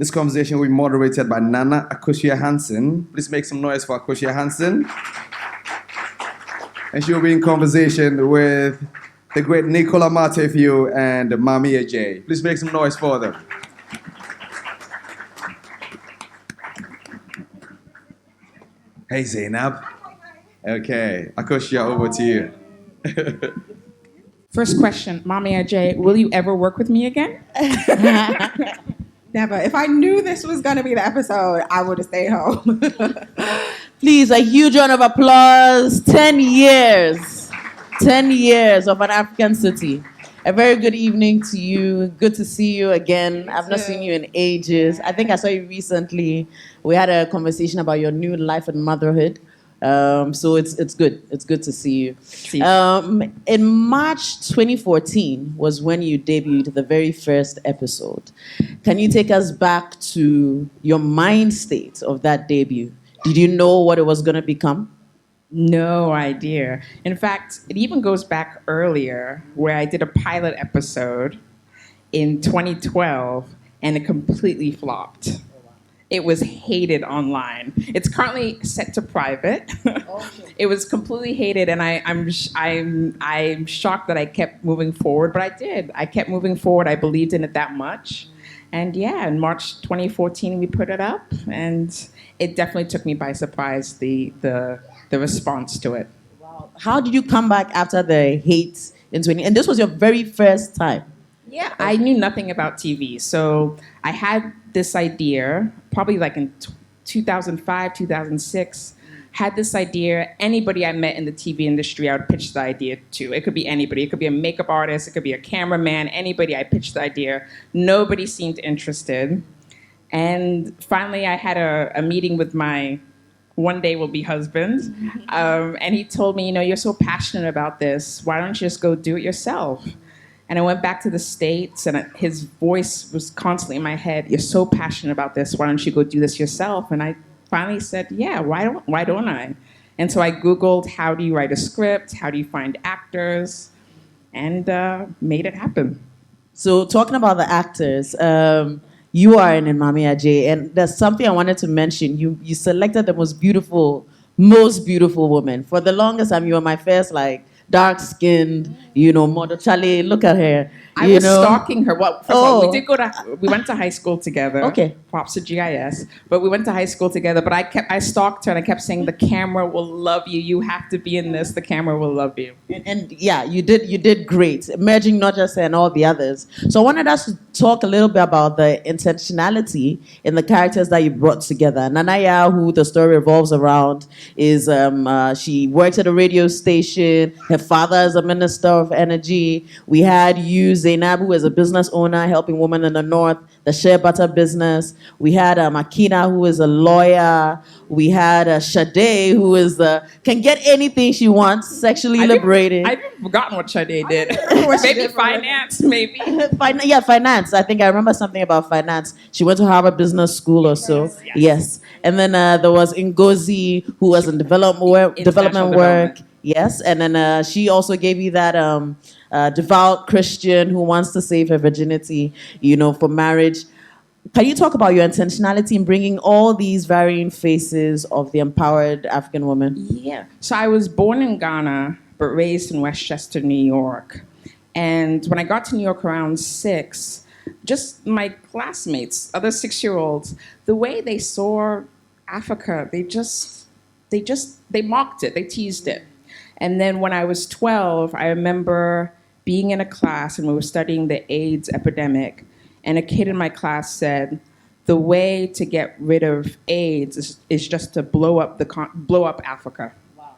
This conversation will be moderated by Nana Akosua Hanson. Please make some noise for Akosua Hanson. And she will be in conversation with the great Nicole Amarteifio and Maame Adjei. Please make some noise for them. Hey, Zainab. Okay, Akosua, over to you. First question, Maame Adjei, will you ever work with me again? Never. If I knew this was going to be the episode, I would have stayed home. Please, a huge round of applause. 10 years. 10 years of an African city. A very good evening to you. Good to see you again. I've not seen you in ages. I think I saw you recently. We had a conversation about your new life and motherhood. So it's good. It's good to see you. In March 2014 was when you debuted the very first episode. Can you take us back to your mind state of that debut? Did you know what it was going to become? No idea. In fact, it even goes back earlier where I did a pilot episode in 2012 and it completely flopped. It was hated online. It's currently set to private. It was completely hated, and I'm shocked that I kept moving forward, but I did. I kept moving forward. I believed in it that much, and yeah, in March 2014 we put it up, and it definitely took me by surprise the response to it. Wow. How did you come back after the hate in 20? And this was your very first time. Yeah, I knew nothing about TV. So I had this idea, probably like in 2005, 2006, had this idea. Anybody I met in the TV industry, I would pitch the idea to. It could be anybody. It could be a makeup artist. It could be a cameraman. Anybody, I pitched the idea. Nobody seemed interested. And finally, I had a meeting with my one day will be husband. And he told me, you're so passionate about this. Why don't you just go do it yourself? And I went back to the States, and his voice was constantly in my head. You're so passionate about this. Why don't you go do this yourself? And I finally said, yeah, why don't I? And so I Googled, how do you write a script? How do you find actors? And made it happen. So talking about the actors, you are in Maame Adjei, and there's something I wanted to mention. You selected the most beautiful woman. For the longest time, you were my first, dark-skinned, model. Charlie, look at her. I was stalking her. Well, first of all, we went to high school together. Okay. Props to GIS. But we went to high school together. But I stalked her and I kept saying, the camera will love you. You have to be in this. The camera will love you. And yeah, you did great. Emerging not just her and all the others. So I wanted us to talk a little bit about the intentionality in the characters that you brought together. Nanaya, who the story revolves around, is she works at a radio station. Her father is a minister of energy. We had you, Zainab, who is a business owner helping women in the North, the shea butter business. We had Makina, who is a lawyer. We had Sade, who is can get anything she wants, sexually liberated. I've forgotten what Sade did. Maybe finance, maybe. Finance. I think I remember something about finance. She went to Harvard Business School or so. Yes. And then there was Ngozi, who was in development work. Yes. And then she also gave you that devout Christian who wants to save her virginity, for marriage. Can you talk about your intentionality in bringing all these varying faces of the empowered African woman? Yeah. So I was born in Ghana, but raised in Westchester, New York. And when I got to New York around 6, just my classmates, other 6-year-olds, the way they saw Africa, they mocked it, they teased it. And then when I was 12, I remember being in a class and we were studying the AIDS epidemic. And a kid in my class said, the way to get rid of AIDS is just to blow up Africa. Wow.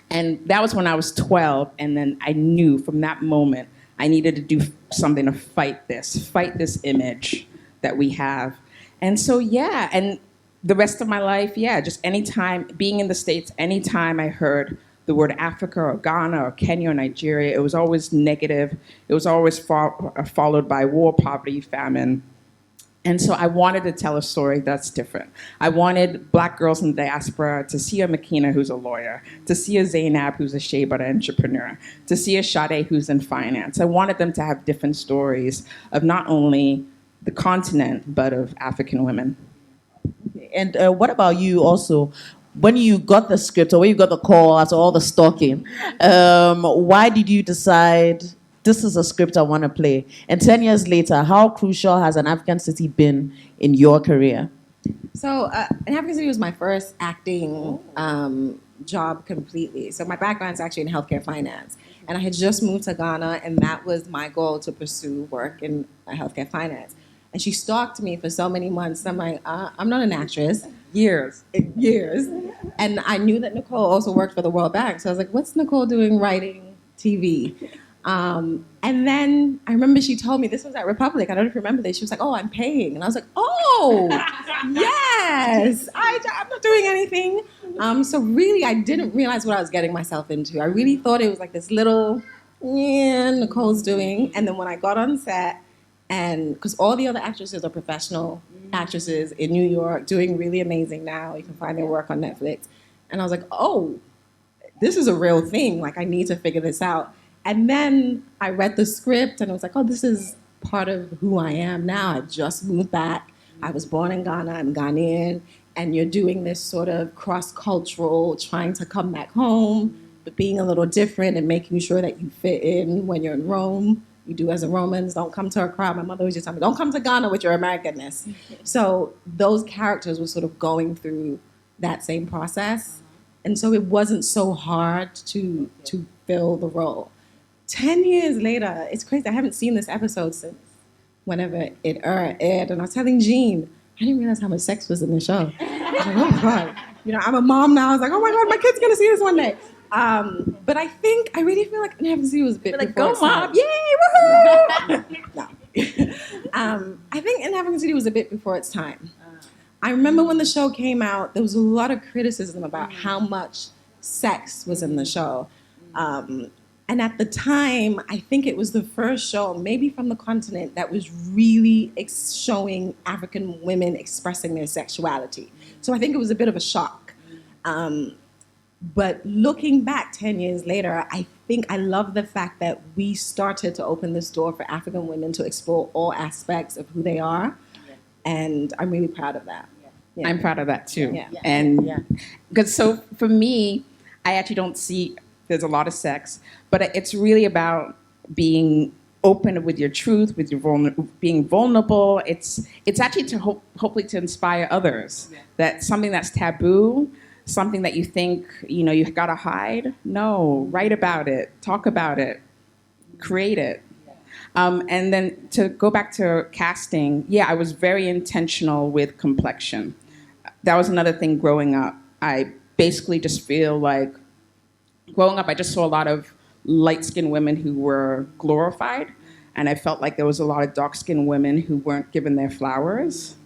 And that was when I was 12. And then I knew from that moment, I needed to do something to fight this image that we have. And so, yeah, and the rest of my life, just anytime, being in the States, anytime I heard the word Africa or Ghana or Kenya or Nigeria, it was always negative. It was always followed by war, poverty, famine. And so I wanted to tell a story that's different. I wanted Black girls in the diaspora to see a Makina who's a lawyer, to see a Zainab who's a shea butter entrepreneur, to see a Sade who's in finance. I wanted them to have different stories of not only the continent, but of African women. And what about you also? When you got the script or when you got the call after all the stalking, why did you decide this is a script I want to play? And 10 years later, how crucial has an African city been in your career? So, An African City was my first acting job completely. So, my background's actually in healthcare finance. And I had just moved to Ghana, and that was my goal to pursue work in healthcare finance. And she stalked me for so many months. I'm like, I'm not an actress. Years. And I knew that Nicole also worked for the World Bank. So I was like, what's Nicole doing writing TV? And then I remember she told me, this was at Republic, I don't know if you remember this, she was like, oh, I'm paying. And I was like, oh, yes, I'm not doing anything. So really, I didn't realize what I was getting myself into. I really thought it was like this little, yeah, Nicole's doing. And then when I got on set, and because all the other actresses are professional actresses in New York, doing really amazing now. You can find their work on Netflix. And I was like, oh, this is a real thing. Like, I need to figure this out. And then I read the script, and I was like, oh, this is part of who I am now. I just moved back. I was born in Ghana. I'm Ghanaian. And you're doing this sort of cross-cultural, trying to come back home, but being a little different and making sure that you fit in when you're in Rome. You do as a Romans, don't come to a crowd. My mother always just told me, don't come to Ghana with your Americanness. So those characters were sort of going through that same process. And so it wasn't so hard to fill the role. 10 years later, it's crazy. I haven't seen this episode since whenever it aired. And I was telling Jean, I didn't realize how much sex was in the show. I was like, oh my God. You know, I'm a mom now. I was like, oh my God, my kid's gonna see this one day. But I really feel like An African City was a bit Like, before go its time. mom, yay, woohoo! No. I think An African City was a bit before its time. I remember when the show came out, there was a lot of criticism about how much sex was in the show. And at the time, I think it was the first show, maybe from the continent, that was really showing African women expressing their sexuality. So I think it was a bit of a shock. But looking back 10 years later, I think I love the fact that we started to open this door for African women to explore all aspects of who they are. And I'm really proud of that. Yeah. I'm proud of that too. Yeah. And because so for me, I actually don't see there's a lot of sex, but it's really about being open with your truth, with your being vulnerable. It's actually to hopefully to inspire others. That something that's taboo, something that you think, you gotta hide. No, write about it, talk about it, create it. And then to go back to casting, I was very intentional with complexion. That was another thing growing up. I basically just feel like, growing up, I just saw a lot of light-skinned women who were glorified, and I felt like there was a lot of dark-skinned women who weren't given their flowers.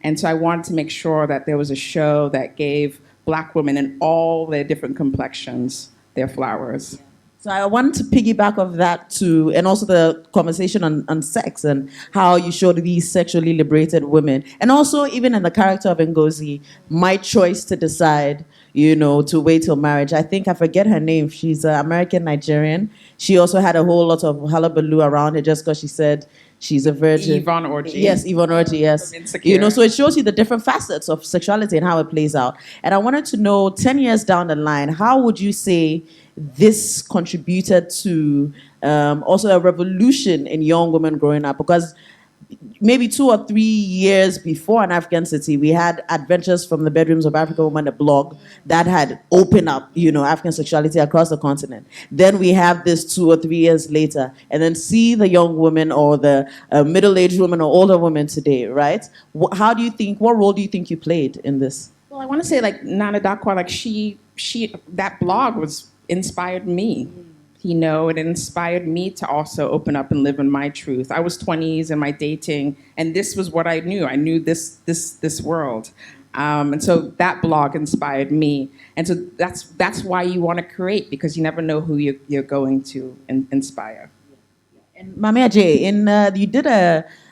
And so I wanted to make sure that there was a show that gave Black women in all their different complexions their flowers. So I wanted to piggyback off that too, and also the conversation on sex and how you showed these sexually liberated women. And also even in the character of Ngozi, my choice to decide, to wait till marriage. I think I forget her name. She's an American Nigerian. She also had a whole lot of hullabaloo around her just because she said she's a virgin. Yvonne Orji. Yes, Yvonne Orji, yes. So it shows you the different facets of sexuality and how it plays out. And I wanted to know, 10 years down the line, how would you say this contributed to also a revolution in young women growing up? Because maybe 2 or 3 years before An African City, we had Adventures from the Bedrooms of African Women, a blog that had opened up, African sexuality across the continent. Then we have this 2 or 3 years later, and then see the young women or the middle-aged women or older women today, right? What role do you think you played in this? Well, I want to say like Nana Dakwa, like she that blog inspired me. It inspired me to also open up and live in my truth. I was 20s in my dating, and this was what I knew. I knew this world. And so that blog inspired me. And so that's why you want to create, because you never know who you're going to inspire. And Maame Adjei, you did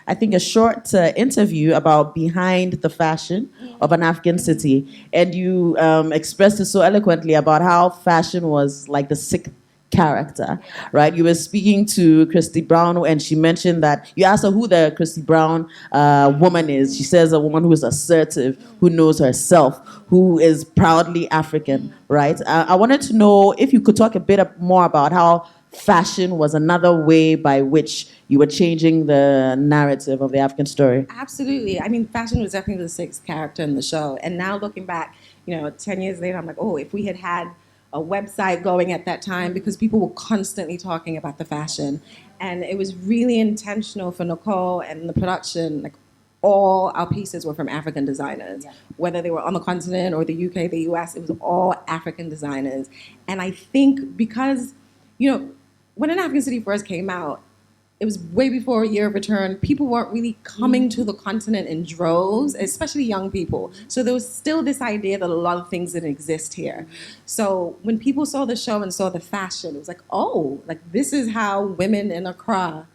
I think a short interview about behind the fashion of An African City, and you expressed it so eloquently about how fashion was like the sixth character, right? You were speaking to Christy Brown, and she mentioned that you asked her who the Christy Brown woman is. She says a woman who is assertive, who knows herself, who is proudly African, right? I wanted to know if you could talk a bit more about how fashion was another way by which you were changing the narrative of the African story. Absolutely. I mean, fashion was definitely the sixth character in the show. And now looking back, 10 years later, I'm like, oh, if we had had a website going at that time, because people were constantly talking about the fashion. And it was really intentional for Nicole and the production. Like, all our pieces were from African designers, whether they were on the continent or the UK, the US, it was all African designers. And I think because, when An African City first came out, it was way before Year of Return. People weren't really coming to the continent in droves, especially young people. So there was still this idea that a lot of things didn't exist here. So when people saw the show and saw the fashion, it was like, oh, like this is how women in Accra,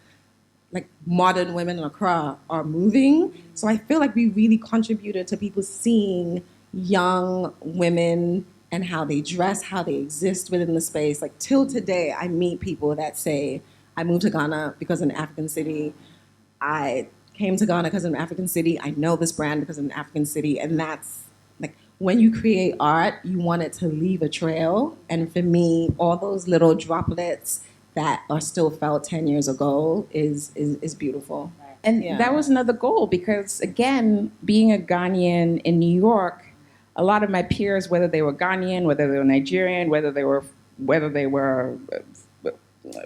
like modern women in Accra, are moving. So I feel like we really contributed to people seeing young women and how they dress, how they exist within the space. Like till today, I meet people that say, I moved to Ghana because of An African City. I came to Ghana because of An African City. I know this brand because of An African City. And that's like, when you create art, you want it to leave a trail. And for me, all those little droplets that are still felt 10 years ago is beautiful. And that was another goal because, again, being a Ghanaian in New York, a lot of my peers, whether they were Ghanaian, whether they were Nigerian, whether they were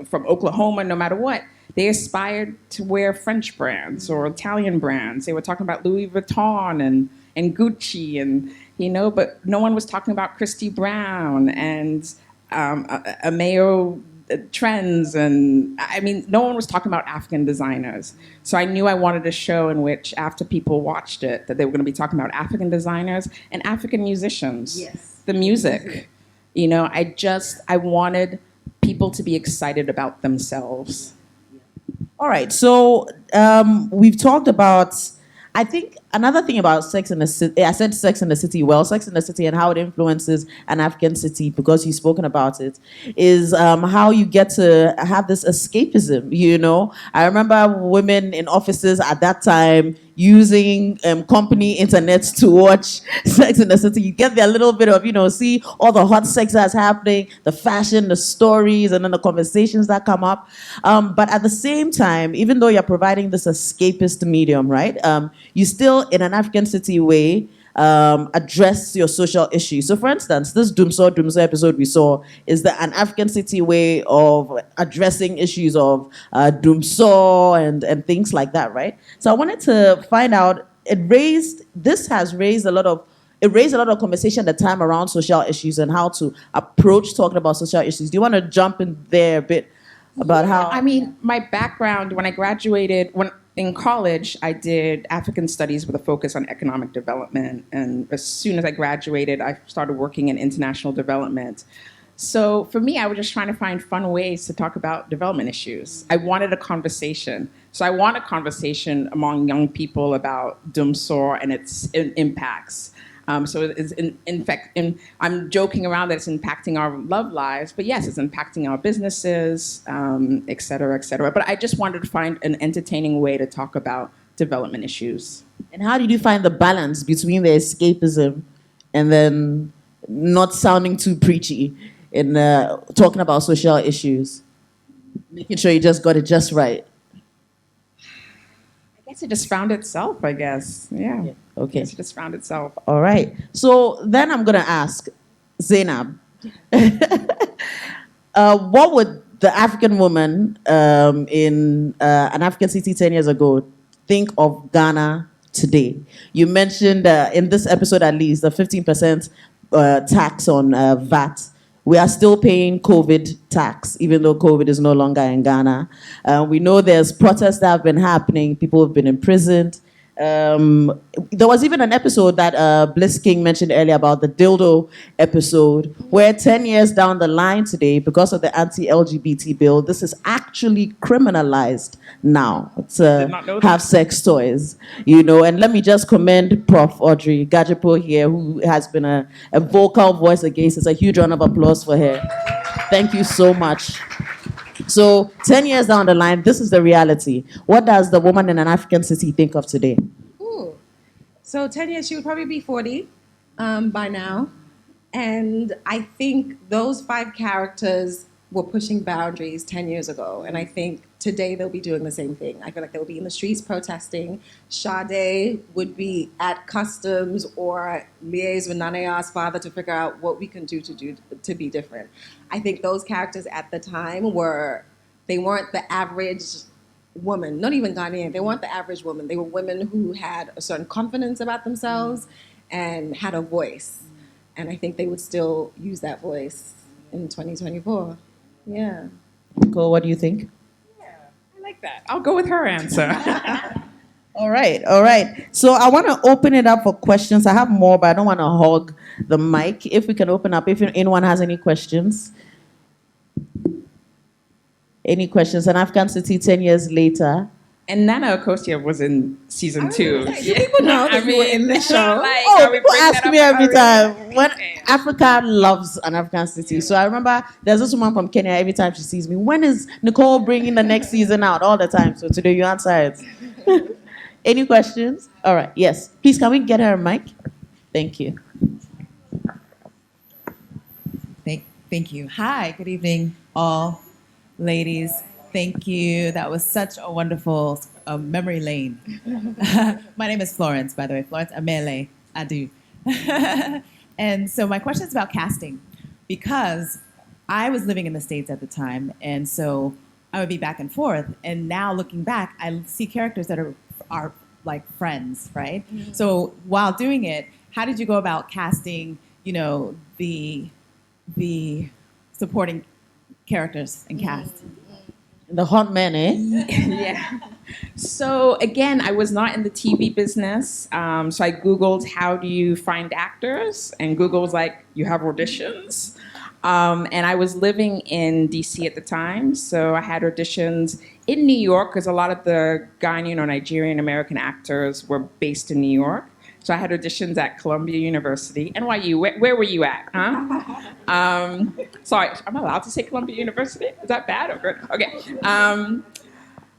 from Oklahoma, no matter what, they aspired to wear French brands or Italian brands. They were talking about Louis Vuitton and Gucci, and but no one was talking about Christy Brown and Ameo trends, and I mean, no one was talking about African designers. So I knew I wanted a show in which, after people watched it, that they were going to be talking about African designers and African musicians. Yes. The music. I wanted people to be excited about themselves. All right, so we've talked about, I think another thing about Sex in the City, I said Sex in the City, Sex in the City and how it influences An African City, because you've spoken about it, is how you get to have this escapism, I remember women in offices at that time using company internets to watch Sex in the City. You get there a little bit of, see all the hot sex that's happening, the fashion, the stories, and then the conversations that come up. But at the same time, even though you're providing this escapist medium, right, you still, in an African City way, address your social issues. So for instance, this Dumso episode we saw is An African City way of addressing issues of Dumso and things like that, right? So I wanted to find out, it raised a lot of conversation at the time around social issues and how to approach talking about social issues. Do you want to jump in there a bit about how? I mean, my background, when I graduated, in college, I did African studies with a focus on economic development. And as soon as I graduated, I started working in international development. So for me, I was just trying to find fun ways to talk about development issues. I wanted a conversation. So I want a conversation among young people about Dumsor and its impacts. So it's in fact, I'm joking around that it's impacting our love lives, but yes, it's impacting our businesses, et cetera, et cetera. But I just wanted to find an entertaining way to talk about development issues. And how did you find the balance between the escapism and then not sounding too preachy in talking about social issues? Making sure you just got it just right. I guess it just found itself, I guess. Yeah. Okay. It just found itself. All right. So then I'm going to ask Zainab, what would the African woman in An African City 10 years ago think of Ghana today? You mentioned in this episode at least the 15% tax on VAT. We are still paying COVID tax, even though COVID is no longer in Ghana. We know there's protests that have been happening. People have been imprisoned. There was even an episode that Bliss King mentioned earlier about the dildo episode, where 10 years down the line today, because of the anti-LGBT bill, this is actually criminalized now to have sex toys, and let me just commend Prof. Audrey Gajepo here, who has been a vocal voice against it. It's a huge round of applause for her. Thank you so much. So 10 years down the line, this is the reality. What does the woman in an African city think of today? Ooh. So 10 years, she would probably be 40 by now. And I think those 5 characters were pushing boundaries 10 years ago. And I think today they'll be doing the same thing. I feel like they'll be in the streets protesting. Sade would be at customs or liaise with Nanaya's father to figure out what we can do to be different. I think those characters at the time they weren't the average woman, not even Ghanaian. They weren't the average woman. They were women who had a certain confidence about themselves and had a voice. And I think they would still use that voice in 2024. Yeah. Nicole, what do you think? I like that. I'll go with her answer. All right. So I want to open it up for questions. I have more, but I don't want to hog the mic. If we can open up, if anyone has any questions. Any questions? An African city 10 years later. And Nana Akosua was in season 2. Do people know that you were in the show? People ask me every time. When Africa loves an African city. So I remember there's this woman from Kenya, every time she sees me, when is Nicole bringing the next season out? All the time. So today you answer it. Any questions? All right. Yes. Please, can we get her a mic? Thank you. Thank you. Hi, good evening, all ladies. Thank you. That was such a wonderful memory lane. My name is Florence, by the way. Florence Maame Adjei. And so my question is about casting, because I was living in the States at the time, and so I would be back and forth. And now looking back, I see characters that are like friends, right? Mm-hmm. So while doing it, how did you go about casting, the supporting characters and cast? The hot men, eh? Yeah. So again, I was not in the TV business. So I Googled, how do you find actors? And Google was like, you have auditions. And I was living in DC at the time. So I had auditions in New York, because a lot of the Ghanaian or Nigerian American actors were based in New York. So I had auditions at Columbia University. NYU, where were you at? Huh? Sorry, am I allowed to say Columbia University? Is that bad or good? Okay.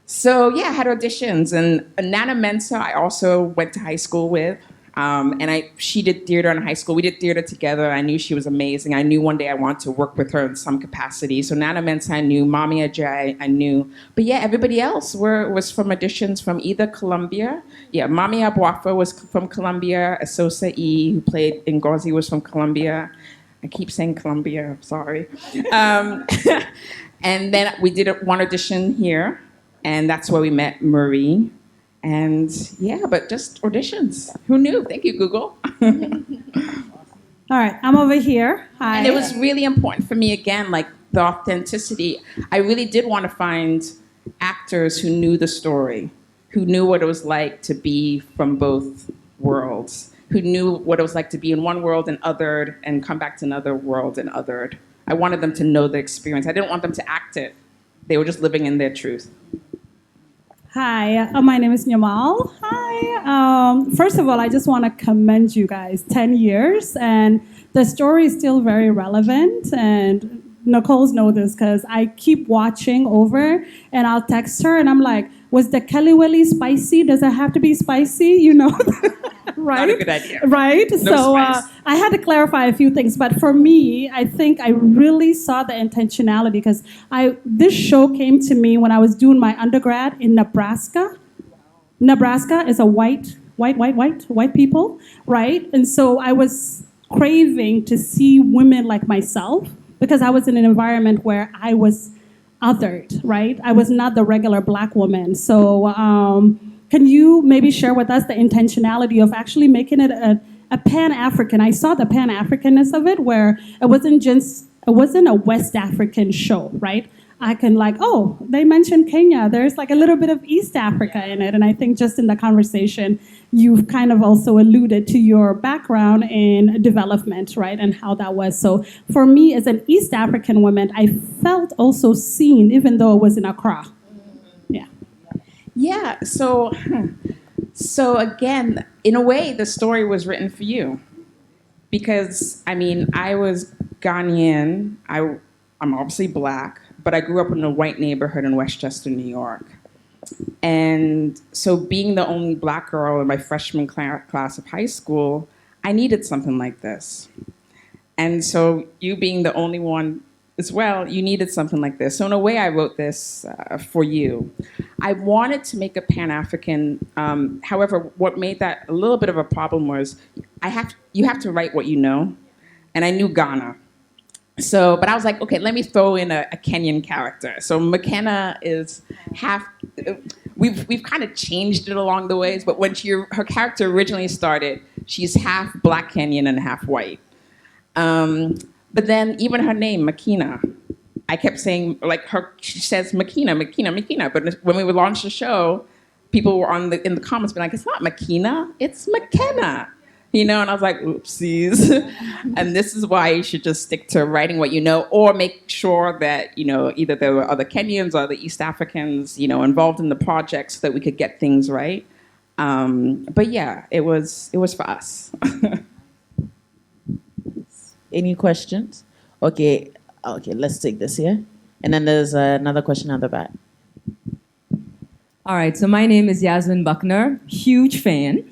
So yeah, I had auditions. And Nana Mensah, I also went to high school with. And she did theater in high school. We did theater together. I knew she was amazing. I knew one day I wanted to work with her in some capacity. So Nana Mensah, I knew. Maame Adjei, I knew. But yeah, everybody else was from auditions from either Columbia. Yeah, Mami Abuafa was from Columbia. Asosa E, who played Ngozi, was from Columbia. I keep saying Columbia, sorry. And then we did one audition here. And that's where we met Marie. And yeah, but just auditions. Who knew? Thank you, Google. All right, I'm over here. Hi. And it was really important for me, again, like the authenticity. I really did want to find actors who knew the story, who knew what it was like to be from both worlds, who knew what it was like to be in one world and othered and come back to another world and othered. I wanted them to know the experience. I didn't want them to act it. They were just living in their truth. Hi, my name is Nyamal. Hi. First of all, I just want to commend you guys. 10 years, and the story is still very relevant. And Nicole's know this because I keep watching over, and I'll text her, and I'm like, was the Kelly Willy spicy? Does it have to be spicy? Right? Not a good idea. Right? No So spice. I had to clarify a few things. But for me, I think I really saw the intentionality because this show came to me when I was doing my undergrad in Nebraska. Nebraska is a white people, right? And so I was craving to see women like myself because I was in an environment where I was othered, right? I was not the regular Black woman. So can you maybe share with us the intentionality of actually making it a Pan-African? I saw the Pan-Africanness of it, where it wasn't a West African show, right? I can they mentioned Kenya. There's like a little bit of East Africa in it. And I think just in the conversation, you've kind of also alluded to your background in development, right? And how that was. So for me, as an East African woman, I felt also seen, even though it was in Accra. Yeah. Yeah, so again, in a way, the story was written for you. Because, I was Ghanaian. I'm obviously black, but I grew up in a white neighborhood in Westchester, New York. And so being the only black girl in my freshman class of high school, I needed something like this. And so you being the only one as well, you needed something like this. So in a way, I wrote this for you. I wanted to make a Pan-African, however, what made that a little bit of a problem was you have to write what you know. And I knew Ghana. So, but I was like, okay, let me throw in a Kenyan character. So McKenna is half. We've kind of changed it along the ways, but when her character originally started, she's half black Kenyan and half white. But then even her name, Makina, I kept saying she says Makina. But when we would launch the show, people were in the comments being like, it's not Makina, it's McKenna. And I was like, oopsies. And this is why you should just stick to writing what you know, or make sure that, either there were other Kenyans or other East Africans, involved in the project so that we could get things right. But yeah, it was for us. Any questions? Okay, let's take this here. And then there's another question at the back. All right, so my name is Yasmin Buckner, huge fan.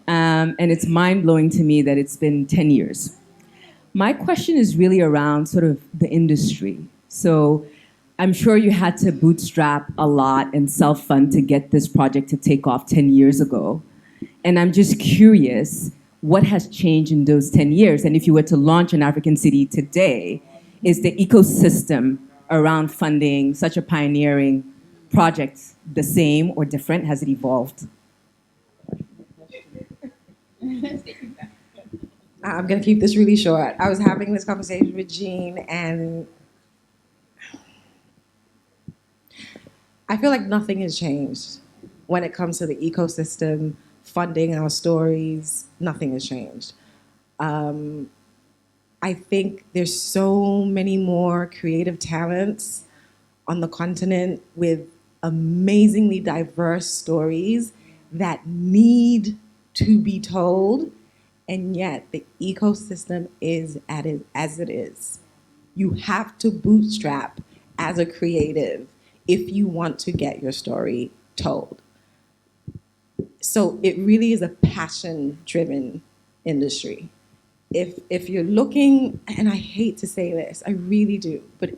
And it's mind-blowing to me that it's been 10 years. My question is really around sort of the industry. So I'm sure you had to bootstrap a lot and self-fund to get this project to take off 10 years ago. And I'm just curious, what has changed in those 10 years? And if you were to launch an African city today, is the ecosystem around funding such a pioneering project the same or different? Has it evolved? I'm going to keep this really short. I was having this conversation with Jean, and I feel like nothing has changed when it comes to the ecosystem, funding our stories. Nothing has changed. I think there's so many more creative talents on the continent with amazingly diverse stories that need to be told, and yet the ecosystem is as it is. You have to bootstrap as a creative if you want to get your story told. So it really is a passion-driven industry. If you're looking, and I hate to say this, I really do, but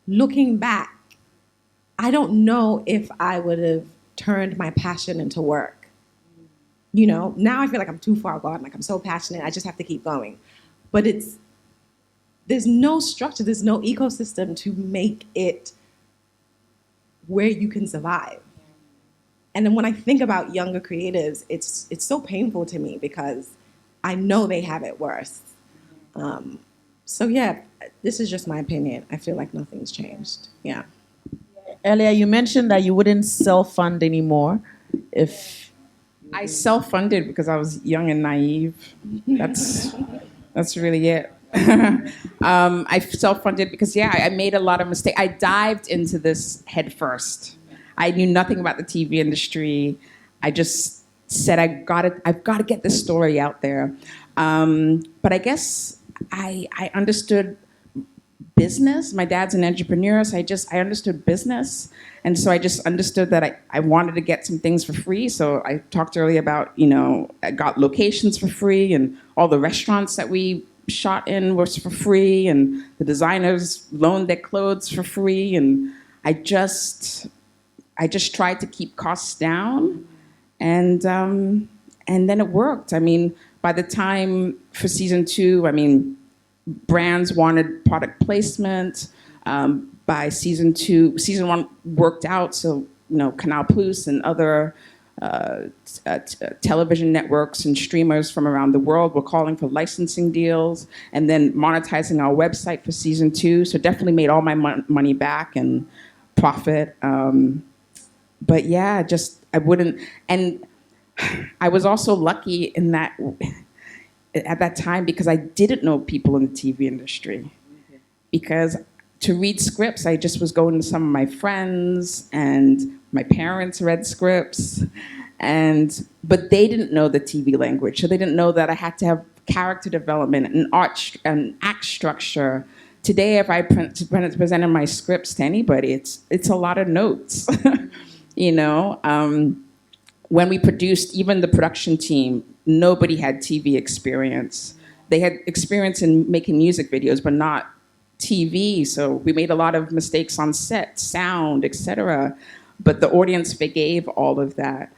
looking back, I don't know if I would have turned my passion into work. Now I feel like I'm too far gone, like I'm so passionate, I just have to keep going. But there's no structure, there's no ecosystem to make it where you can survive. And then when I think about younger creatives, it's so painful to me because I know they have it worse. So yeah, this is just my opinion. I feel like nothing's changed. Yeah. Earlier, you mentioned that you wouldn't self-fund anymore if... I self-funded because I was young and naive. That's really it. I self-funded because, I made a lot of mistakes. I dived into this head first. I knew nothing about the TV industry. I just said, I've got to get this story out there. But I guess I understood business. My dad's an entrepreneur, so I understood business. And so I just understood that I wanted to get some things for free. So I talked earlier about, I got locations for free, and all the restaurants that we shot in was for free, and the designers loaned their clothes for free. And I just tried to keep costs down. And then it worked. I mean, by the time for season 2, brands wanted product placement. By season 1 worked out. So, Canal Plus and other television networks and streamers from around the world were calling for licensing deals, and then monetizing our website for season 2. So definitely made all my money back and profit. But yeah, I wouldn't. And I was also lucky in that at that time because I didn't know people in the TV industry. Because to read scripts, I just was going to some of my friends, and my parents read scripts, but they didn't know the TV language, so they didn't know that I had to have character development and act structure today, if I presented my scripts to anybody, it's a lot of notes. You know, when we produced, even the production team, nobody had TV experience. They had experience in making music videos, but not TV. So we made a lot of mistakes on set, sound, etc. But the audience forgave all of that.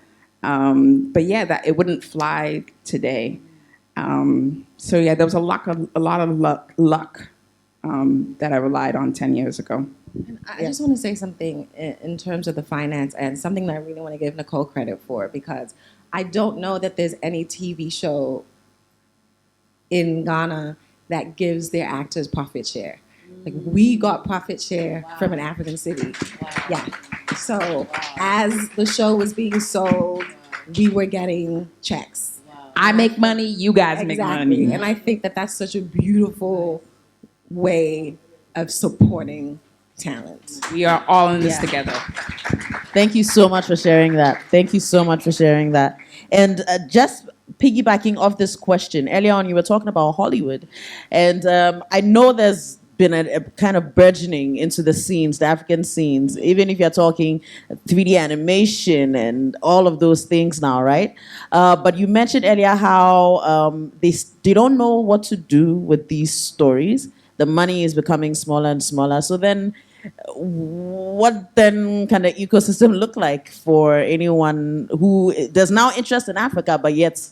But yeah, that it wouldn't fly today. So yeah, there was a lot of luck that I relied on 10 years ago. And I just want to say something in terms of the finance and something that I really want to give Nicole credit for, because I don't know that there's any TV show in Ghana that gives their actors profit share. Like, we got profit share from an African city. Yeah. So as the show was being sold, we were getting checks. I make money, you guys make money. And I think that that's such a beautiful way of supporting talent. We are all in this together. Thank you so much for sharing that. Thank you so much for sharing that. And just piggybacking off this question, earlier on you were talking about Hollywood. And I know there's been a kind of burgeoning into the scenes, the African scenes, even if you're talking 3D animation and all of those things now, right? But you mentioned earlier how they don't know what to do with these stories. The money is becoming smaller and smaller. So then what then can the ecosystem look like for anyone who there's now interest in Africa, but yet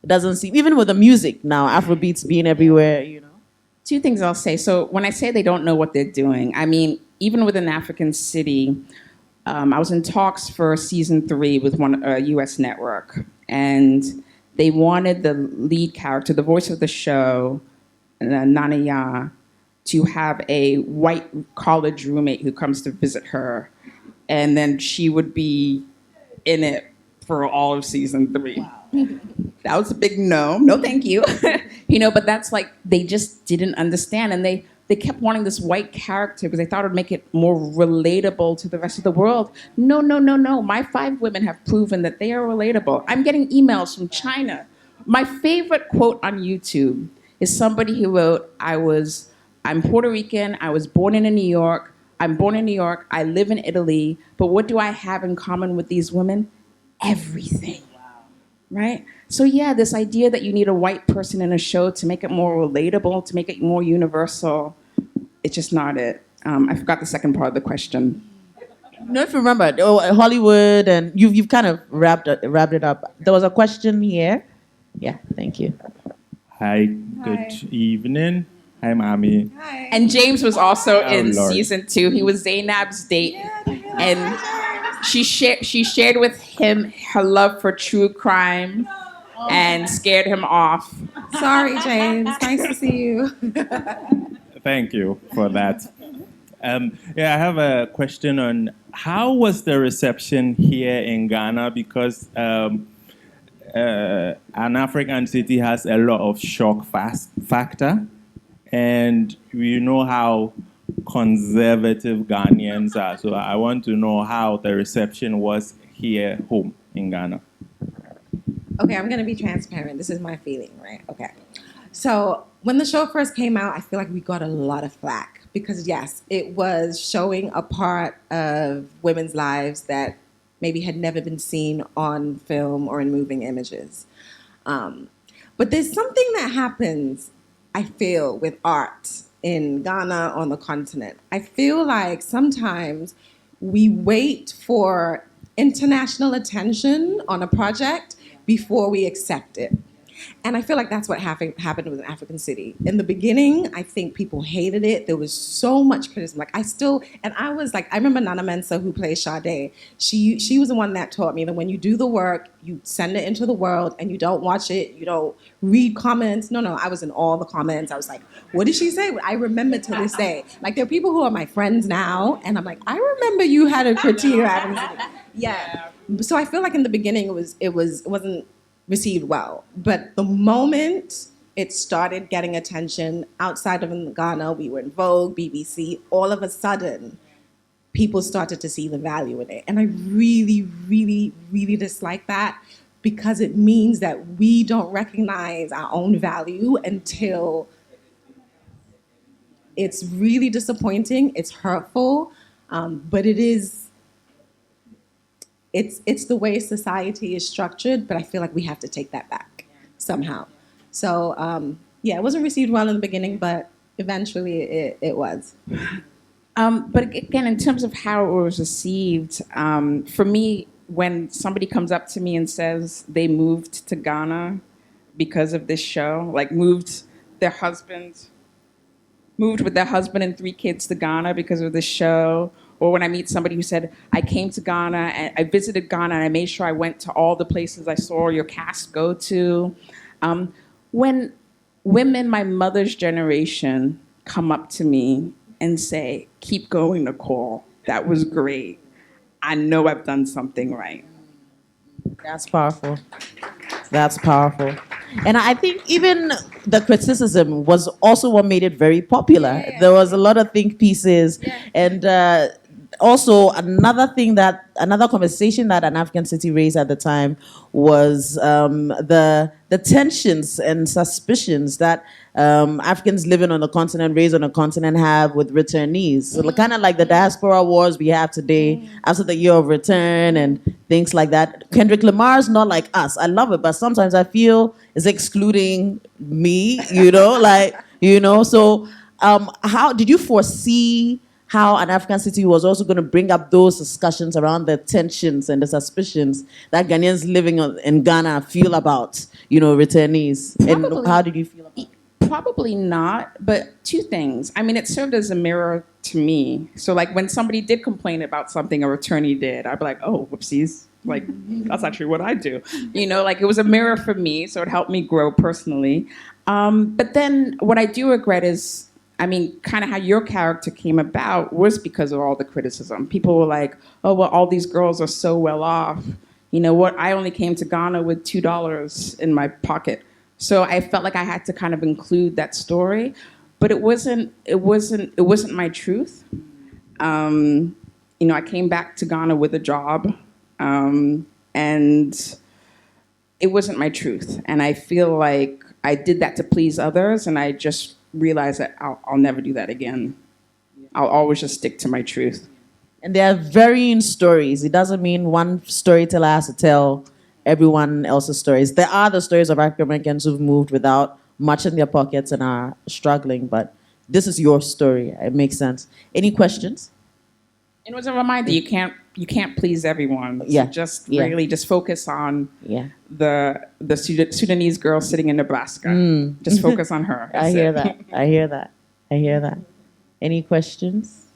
it doesn't seem, even with the music now, Afrobeats being everywhere, you know? Two things I'll say. So when I say they don't know what they're doing, I mean, even with an African city, I was in talks for season 3 with a US network, and they wanted the lead character, the voice of the show, Nanaya, to have a white college roommate who comes to visit her, and then she would be in it for all of season 3. Wow. That was a big no. No, thank you. You know, but that's like, they just didn't understand, and they kept wanting this white character because they thought it would make it more relatable to the rest of the world. No. My 5 women have proven that they are relatable. I'm getting emails from China. My favorite quote on YouTube is somebody who wrote, I'm Puerto Rican, I was born in New York, I live in Italy, but what do I have in common with these women? Everything. Right? So yeah, this idea that you need a white person in a show to make it more relatable, to make it more universal, it's just not it. I forgot the second part of the question. No, if you remember, Hollywood, and you've kind of wrapped it up. There was a question here. Yeah, thank you. Hi, good evening. Hi, Mami. Hi. And James was also in Lord. season 2. He was Zainab's date, and she shared with him her love for true crime and scared him off. Sorry, James. Nice to see you. Thank you for that. Yeah, I have a question on how was the reception here in Ghana, because an African city has a lot of shock factor, and we know how conservative Ghanaians are. So I want to know how the reception was here home in Ghana. Okay, I'm going to be transparent. This is my feeling, right? Okay. So when the show first came out, I feel like we got a lot of flack because, yes, it was showing a part of women's lives that maybe had never been seen on film or in moving images. But there's something that happens, I feel, with art in Ghana, on the continent. I feel like sometimes we wait for international attention on a project before we accept it. And I feel like that's what happened with an African city. In the beginning, I think people hated it. There was so much criticism. I remember Nana Mensah, who plays Sade. She was the one that taught me that when you do the work, you send it into the world and you don't watch it, you don't read comments. No, I was in all the comments. I was like, what did she say? I remember to this day. Like, there are people who are my friends now, and I'm like, I remember you had a critique of African city. Yeah. So I feel like in the beginning it wasn't received well. But the moment it started getting attention outside of Ghana, we were in Vogue, BBC, all of a sudden, people started to see the value in it. And I really, really, really dislike that because it means that we don't recognize our own value until it's really disappointing. It's hurtful, but it's the way society is structured. But I feel like we have to take that back somehow. So it wasn't received well in the beginning, but eventually it was. But again, in terms of how it was received, for me, when somebody comes up to me and says they moved to Ghana because of this show, like moved with their husband and 3 kids to Ghana because of this show, or when I meet somebody who said, I came to Ghana and I visited Ghana and I made sure I went to all the places I saw your cast go to. When women my mother's generation come up to me and say, keep going, Nicole, that was great. I know I've done something right. That's powerful. That's powerful. And I think even the criticism was also what made it very popular. There was a lot of think pieces. And also another conversation that An African City raised at the time was the tensions and suspicions that Africans living on the continent, raised on the continent, have with returnees. So kind of like the diaspora wars we have today after the year of return and things like that. Kendrick Lamar's not like us. I love it, but sometimes I feel it's excluding me, So how did you foresee how An African City was also going to bring up those discussions around the tensions and the suspicions that Ghanaians living in Ghana feel about, returnees? And how did you feel about it? Probably not, but 2 things. I mean, it served as a mirror to me. So like when somebody did complain about something a returnee did, I'd be like, oh, whoopsies. Like, that's actually what I do. Like it was a mirror for me, so it helped me grow personally. But then what I do regret is, kind of how your character came about was because of all the criticism. People were like, oh, well, all these girls are so well off. You know what? I only came to Ghana with $2 in my pocket. So I felt like I had to kind of include that story, but it wasn't my truth. I came back to Ghana with a job, and it wasn't my truth. And I feel like I did that to please others, and I just realized that I'll never do that again. I'll always just stick to my truth. And there are varying stories. It doesn't mean one storyteller has to tell everyone else's stories. There are the stories of African Americans who've moved without much in their pockets and are struggling, but this is your story. It makes sense. Any questions? And it was a reminder, you can't please everyone. Yeah. So just focus on the Sudanese girl sitting in Nebraska. Just focus on her. I hear that. Any questions?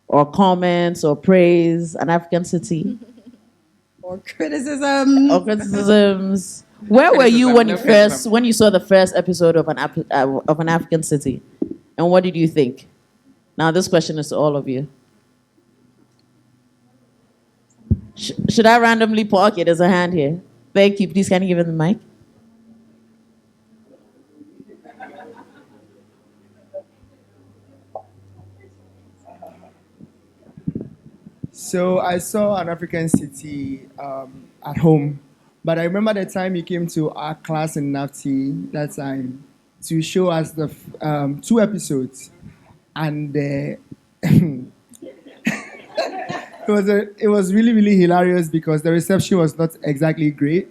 Or comments or praise An African City? Or criticism. Or criticisms. Where were you when you saw the first episode of An African City? And what did you think? Now this question is to all of you. Should I randomly park it? There's a hand here. Thank you. Please, can you give him the mic? So I saw An African City at home, but I remember the time he came to our class in NAFTI that time to show us the 2 episodes, and it was really, really hilarious because the reception was not exactly great,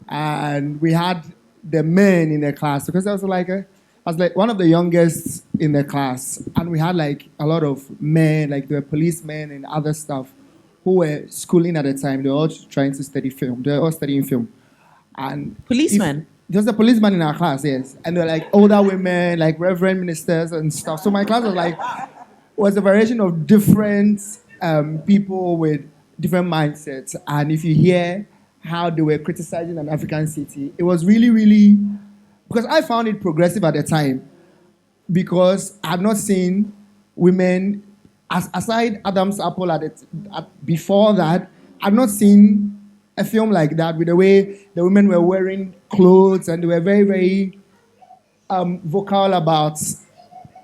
and we had the men in the class because I was like one of the youngest in the class, and we had like a lot of men, like there were policemen and other stuff who were schooling at the time. They were all trying to study film. They were all studying film. And policemen? There's a policeman in our class, yes. And they were like older women, like reverend ministers and stuff. So my class was a variation of different people with different mindsets. And if you hear how they were criticizing An African City, it was really, really, because I found it progressive at the time, because I've not seen women, aside Adam's Apple before that, I've not seen a film like that with the way the women were wearing clothes and they were very, very vocal about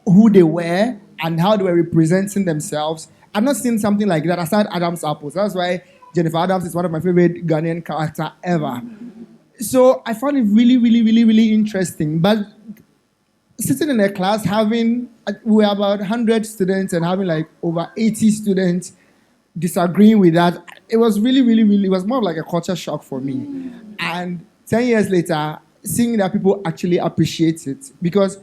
who they were and how they were representing themselves. I've not seen something like that aside Adam's Apples. That's why Jennifer Adams is one of my favorite Ghanaian characters ever. So I found it really, really, really, really interesting. But sitting in a class having, we were about 100 students and having like over 80 students disagreeing with that. It was really, it was more like a culture shock for me. And 10 years later, seeing that people actually appreciate it. Because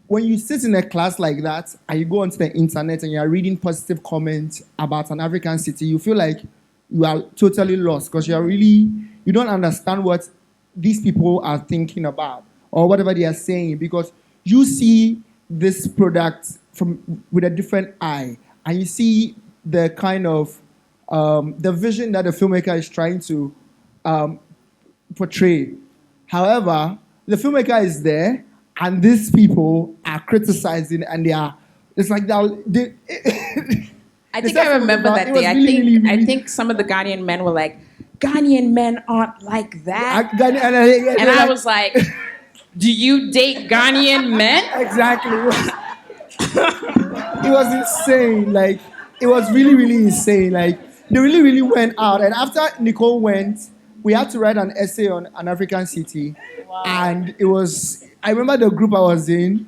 when you sit in a class like that and you go onto the internet and you are reading positive comments about an African city, you feel like you are totally lost because you don't understand what these people are thinking about or whatever they are saying, because you see this product with a different eye, and you see the kind of the vision that the filmmaker is trying to portray. However, the filmmaker is there, and these people are criticizing, and it's like they I think I remember that day. I think some of the Ghanaian men were like, Ghanaian men aren't like that. And I was like, do you date Ghanaian men? Exactly. It was insane. Like, it was really insane. Like, they really went out. And after Nicole went, we had to write an essay on an African city. Wow. And I remember the group I was in,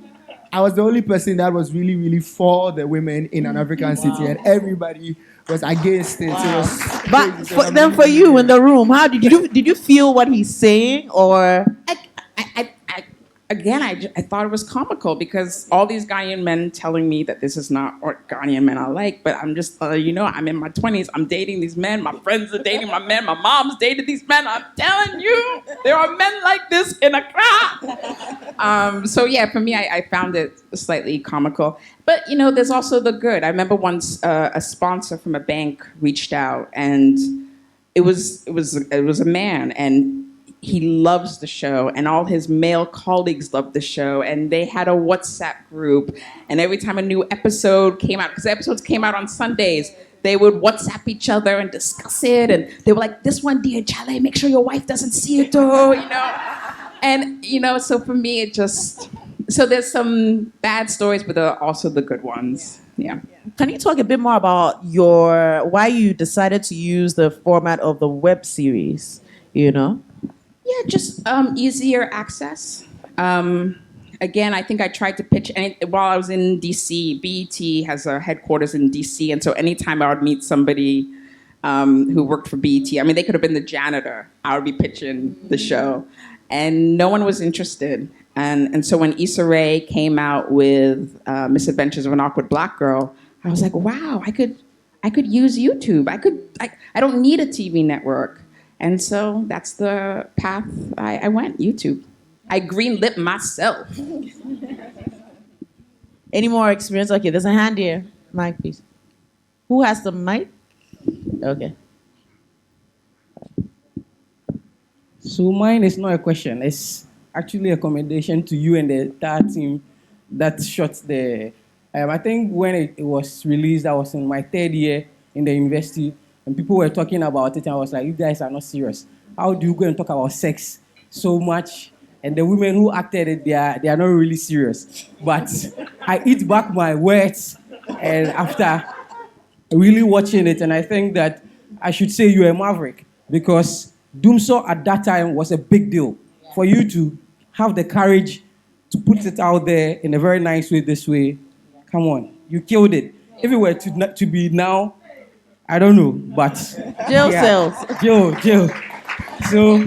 I was the only person that was really for the women in an African city, and everybody was against it. Wow. It was but for you in the room, how did you feel what he's saying, or? I thought it was comical because all these Ghanaian men telling me that this is not what Ghanaian men are like, but I'm just, I'm in my 20s, I'm dating these men, my friends are dating my men, my mom's dated these men, I'm telling you, there are men like this in Accra. So yeah, for me, I found it slightly comical. But, there's also the good. I remember once a sponsor from a bank reached out, and it was a man, and he loves the show, and all his male colleagues love the show, and they had a WhatsApp group, and every time a new episode came out, because the episodes came out on Sundays, they would WhatsApp each other and discuss it, and they were like, this one, dear Chale, make sure your wife doesn't see it, And, so for me, so there's some bad stories, but there are also the good ones. Yeah. Can you talk a bit more about why you decided to use the format of the web series, Yeah, just easier access. Again, I think I tried to pitch, while I was in DC, BET has a headquarters in DC, and so anytime I would meet somebody who worked for BET, they could have been the janitor, I would be pitching the show, and no one was interested. And so when Issa Rae came out with Misadventures of an Awkward Black Girl, I was like, wow, I could use YouTube. I don't need a TV network. And so that's the path I went, YouTube. I greenlit myself. Any more experience? Okay, there's a hand here. Mic, please. Who has the mic? Okay. So mine is not a question. It's actually a commendation to you and the entire team that shot the... I think when it was released, I was in my 3rd year in the university, and people were talking about it, and I was like, you guys are not serious. How do you go and talk about sex so much? And the women who acted it, they are not really serious. But I eat back my words, and after really watching it, and I think that I should say you're a maverick, because Doomsaw at that time was a big deal. For you to have the courage to put it out there in a very nice way this way, come on, you killed it. If it were to be now, I don't know, but... Jail cells. Jail. So,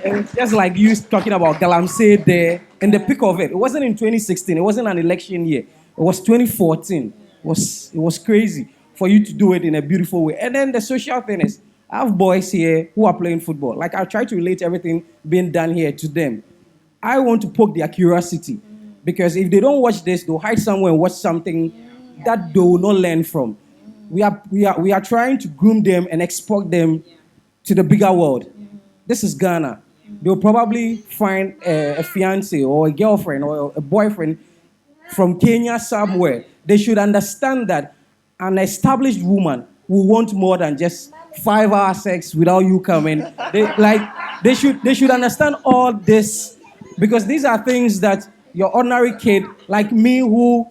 it's just like you talking about Galamsey there, in the peak of it. It wasn't in 2016. It wasn't an election year. It was 2014. It was crazy for you to do it in a beautiful way. And then the social thing is, I have boys here who are playing football. Like, I try to relate everything being done here to them. I want to poke their curiosity, because if they don't watch this, they'll hide somewhere and watch something that they will not learn from. We are trying to groom them and export them to the bigger world. This is Ghana. They'll probably find a fiancé or a girlfriend or a boyfriend from Kenya somewhere. They should understand that an established woman will want more than just 5-hour sex without you coming. They should understand all this, because these are things that your ordinary kid like me, who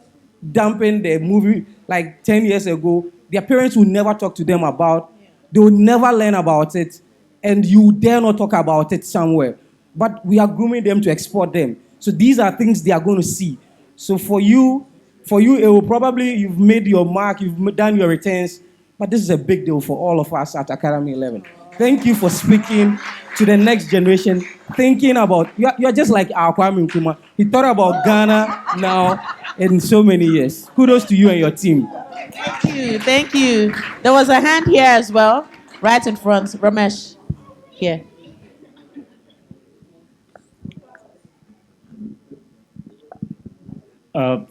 dampened the movie like 10 years ago, their parents will never talk to them about. They will never learn about it, and you dare not talk about it somewhere. But we are grooming them to export them. So these are things they are going to see. So for you, it will probably, you've made your mark, done your returns, but this is a big deal for all of us at Academy 11. Thank you for speaking to the next generation, thinking about, you're just like our Kwame Nkrumah. He thought about Ghana now in so many years. Kudos to you and your team. Thank you. There was a hand here as well, right in front. Ramesh, here.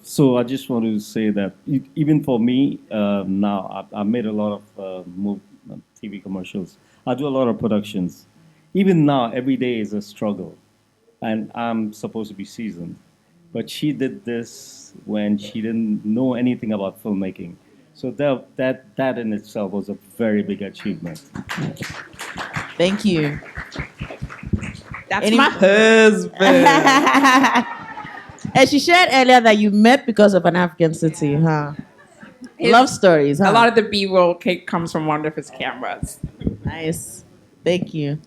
So I just want to say that even for me now, I made a lot of TV commercials. I do a lot of productions. Even now, every day is a struggle, and I'm supposed to be seasoned. But she did this when she didn't know anything about filmmaking. So that in itself was a very big achievement. Thank you. That's my husband. And she shared earlier that you met because of an African city, huh? Love stories, huh? A lot of the B-roll comes from one of his cameras. Nice. Thank you.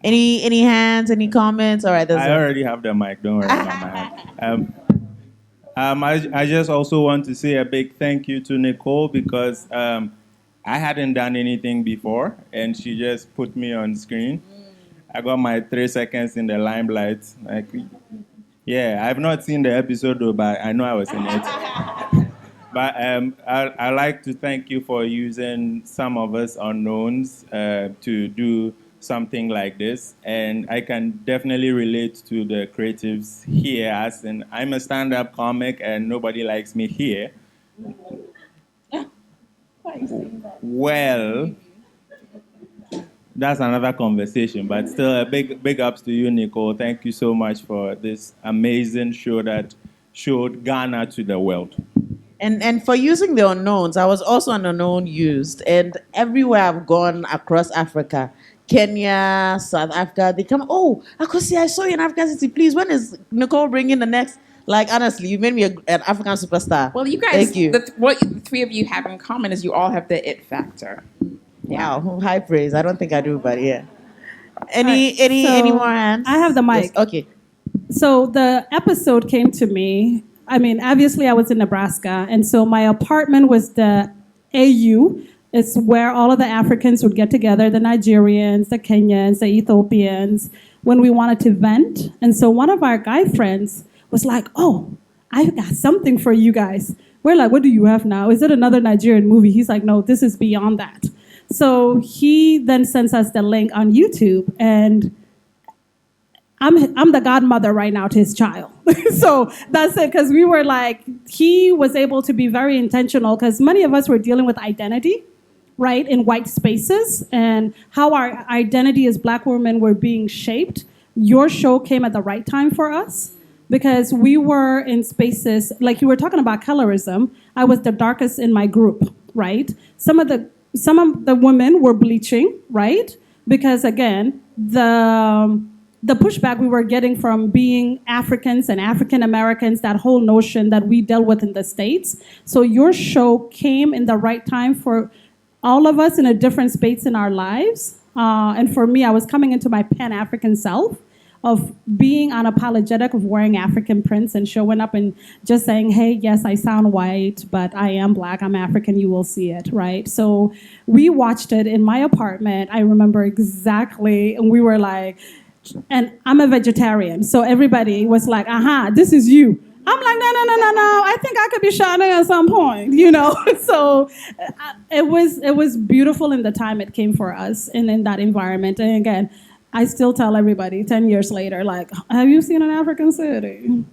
Any hands, any comments? All right, I already have the mic. Don't worry about my hand. I just also want to say a big thank you to Nicole because I hadn't done anything before, and she just put me on screen. I got my 3 seconds in the limelight. Yeah, I've not seen the episode though, but I know I was in it. But I like to thank you for using some of us unknowns to do something like this. And I can definitely relate to the creatives here, as in I'm a stand-up comic and nobody likes me here. Well, that's another conversation, but still a big ups to you, Nicole. Thank you so much for this amazing show that showed Ghana to the world. And for using the unknowns, I was also an unknown used. And everywhere I've gone across Africa, Kenya, South Africa, they come, oh, Akosua, I saw you in African City. Please, when is Nicole bringing the next? Like, honestly, you made me an African superstar. Well, you guys, Thank you. What the three of you have in common is you all have the it factor. Wow, high praise. I don't think I do, but yeah. Any more hands? I have the mic. Yes, okay. So the episode came to me. I mean, obviously I was in Nebraska, and so my apartment was the AU. It's where all of the Africans would get together, the Nigerians, the Kenyans, the Ethiopians, when we wanted to vent. And so one of our guy friends was like, oh, I got something for you guys. We're like, what do you have now? Is it another Nigerian movie? He's like, no, this is beyond that. So he then sends us the link on YouTube, and I'm the godmother right now to his child. So that's it, because we were like, he was able to be very intentional, because many of us were dealing with identity, right, in white spaces, and how our identity as Black women were being shaped. Your show came at the right time for us, because we were in spaces, like you were talking about colorism. I was the darkest in my group, right? Some of the women were bleaching, right? Because again, the pushback we were getting from being Africans and African Americans, that whole notion that we dealt with in the States. So your show came in the right time for all of us in a different space in our lives. And for me, I was coming into my Pan-African self of being unapologetic, of wearing African prints and showing up and just saying, hey, yes, I sound white, but I am Black, I'm African, you will see it, right? So we watched it in my apartment. I remember exactly, and we were like, and I'm a vegetarian, so everybody was like, this is you. I'm like, no, I think I could be Shana at some point, you know? So it was beautiful in the time it came for us and in that environment. And again, I still tell everybody 10 years later, like, have you seen an African city?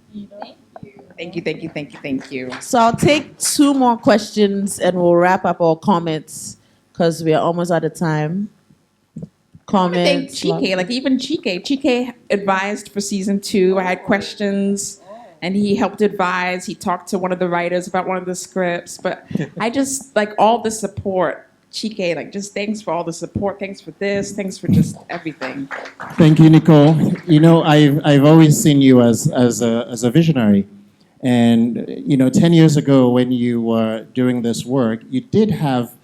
Thank you. So I'll take 2 more questions and we'll wrap up our comments because we are almost out of time. Comments. Thank Chike, like even Chike advised for season 2. I had questions and he helped advise. He talked to one of the writers about one of the scripts, but I just, like, all the support. Chike, like, just thanks for all the support. Thanks for this. Thanks for just everything. Thank you, Nicole. You know, I've always seen you as a visionary. And, you know, 10 years ago when you were doing this work, you did have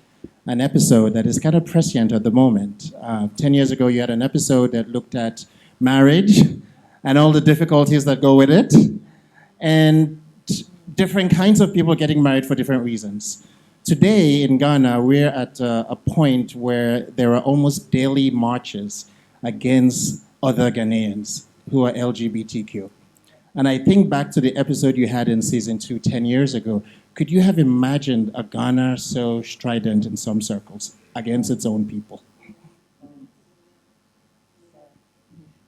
an episode that is kind of prescient at the moment. 10 years ago, you had an episode that looked at marriage and all the difficulties that go with it. And different kinds of people getting married for different reasons. Today in Ghana, we're at a point where there are almost daily marches against other Ghanaians who are LGBTQ. And I think back to the episode you had in season 2 10 years ago. Could you have imagined a Ghana so strident in some circles against its own people?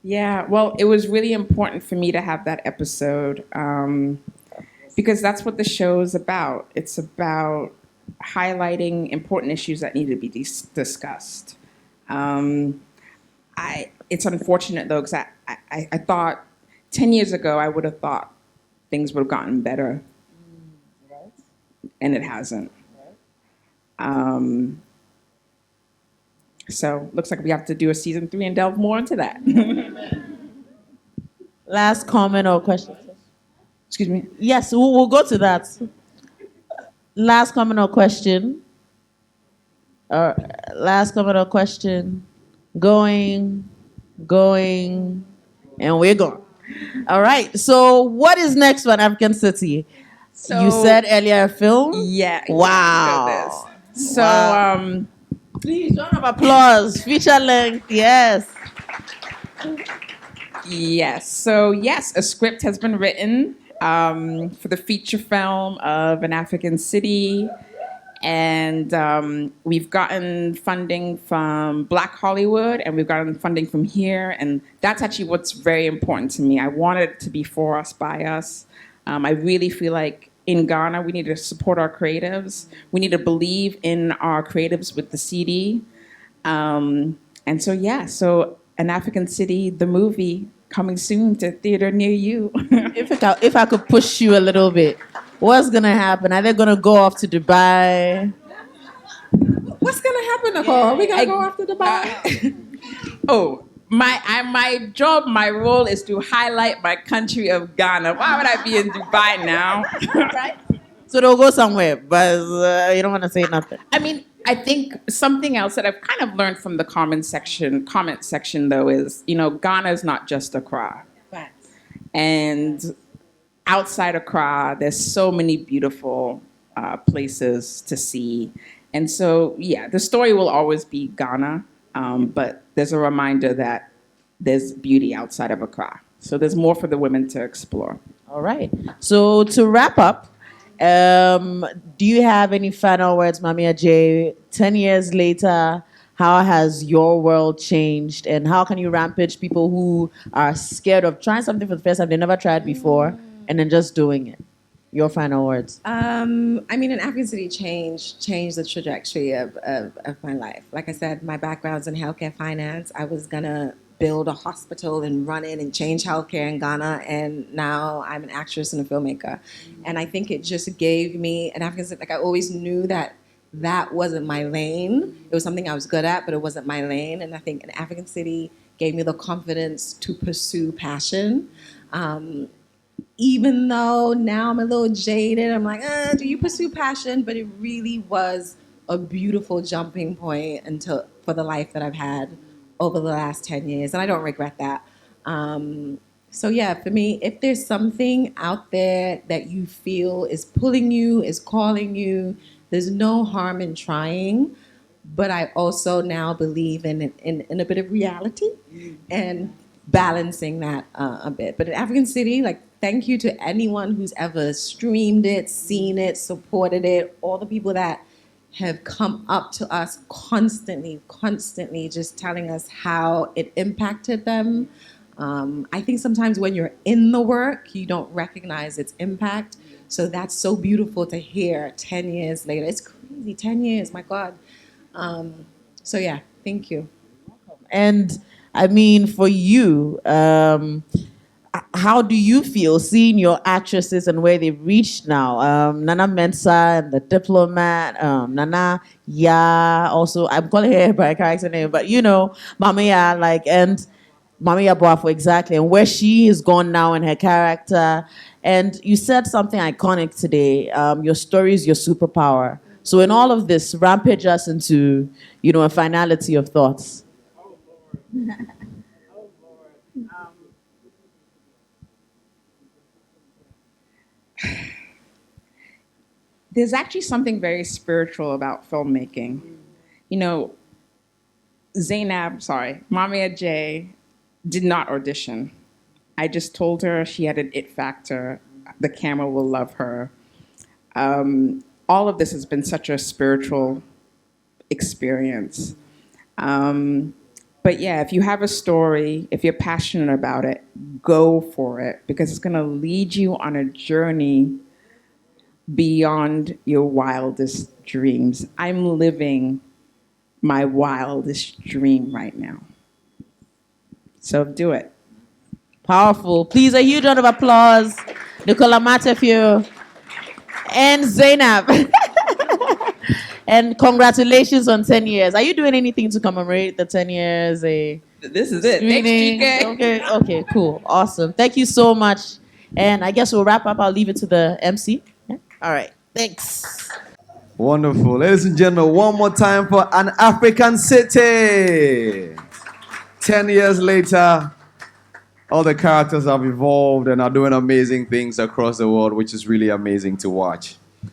Yeah, well, it was really important for me to have that episode because that's what the show is about. It's about highlighting important issues that need to be discussed. It's unfortunate though, because I thought 10 years ago I would have thought things would have gotten better, and it hasn't. So looks like we have to do a season 3 and delve more into that. Last comment or question? Excuse me? Yes, we'll go to that. Last comment or question? Last comment or question? Going, and we're gone. All right, so what is next for an African City? So, you said earlier a film? Yeah. Wow. So, Wow. Please, round of applause. Feature length, yes. Yes. So, yes, a script has been written for the feature film of An African City. And we've gotten funding from Black Hollywood, and we've gotten funding from here. And that's actually what's very important to me. I want it to be for us, by us. I really feel like in Ghana, we need to support our creatives. We need to believe in our creatives with the CD. And so, yeah, so An African City, the movie, coming soon to a theater near you. If I could push you a little bit, what's going to happen? Are they going to go off to Dubai? What's going to happen, Nicole? Are we going to go off to Dubai? My job, my role is to highlight my country of Ghana. Why would I be in Dubai now? Right. So they'll go somewhere, but you don't want to say nothing. I mean, I think something else that I've kind of learned from the comment section though is, Ghana is not just Accra. Right. And outside Accra, there's so many beautiful places to see. And so, yeah, the story will always be Ghana, but there's a reminder that there's beauty outside of Accra. So there's more for the women to explore. All right. So to wrap up, do you have any final words, Maame Adjei? 10 years later, how has your world changed? And how can you rampage people who are scared of trying something for the first time they never tried before and then just doing it? Your final words. An African City changed the trajectory of my life. Like I said, my background's in healthcare finance. I was gonna build a hospital and run it and change healthcare in Ghana, and now I'm an actress and a filmmaker. And I think it just gave me an African City. Like I always knew that wasn't my lane. It was something I was good at, but it wasn't my lane. And I think an African City gave me the confidence to pursue passion. Even though now I'm a little jaded, I'm like, do you pursue passion? But it really was a beautiful jumping point for the life that I've had over the last 10 years. And I don't regret that. So yeah, for me, if there's something out there that you feel is pulling you, is calling you, there's no harm in trying. But I also now believe in a bit of reality and balancing that a bit. But in African City, thank you to anyone who's ever streamed it, seen it, supported it, all the people that have come up to us constantly, just telling us how it impacted them. I think sometimes when you're in the work, you don't recognize its impact. So that's so beautiful to hear 10 years later. It's crazy, 10 years, my God. So yeah, thank you. And I mean, for you, how do you feel seeing your actresses and where they've reached now? Nana Mensah and The Diplomat, Nana Ya, also, I'm calling her by a character name, but Mama Ya, and Mama Ya Boafo, exactly, and where she has gone now in her character. And you said something iconic today, your story is your superpower. So in all of this, rampage us into, a finality of thoughts. there's actually something very spiritual about filmmaking. You know, Maame Adjei did not audition. I just told her she had an it factor. The camera will love her. All of this has been such a spiritual experience. But yeah, if you have a story, if you're passionate about it, go for it because it's going to lead you on a journey beyond your wildest dreams. I'm living my wildest dream right now. So do it. Powerful. Please, a huge round of applause. Nicole Amarteifio and Zainab. And congratulations on 10 years. Are you doing anything to commemorate the 10 years? This is it. Screening? Next Okay, cool. Awesome. Thank you so much. And I guess we'll wrap up. I'll leave it to the MC. Yeah? All right. Thanks. Wonderful. Ladies and gentlemen, one more time for An African City. 10 years later, all the characters have evolved and are doing amazing things across the world, which is really amazing to watch.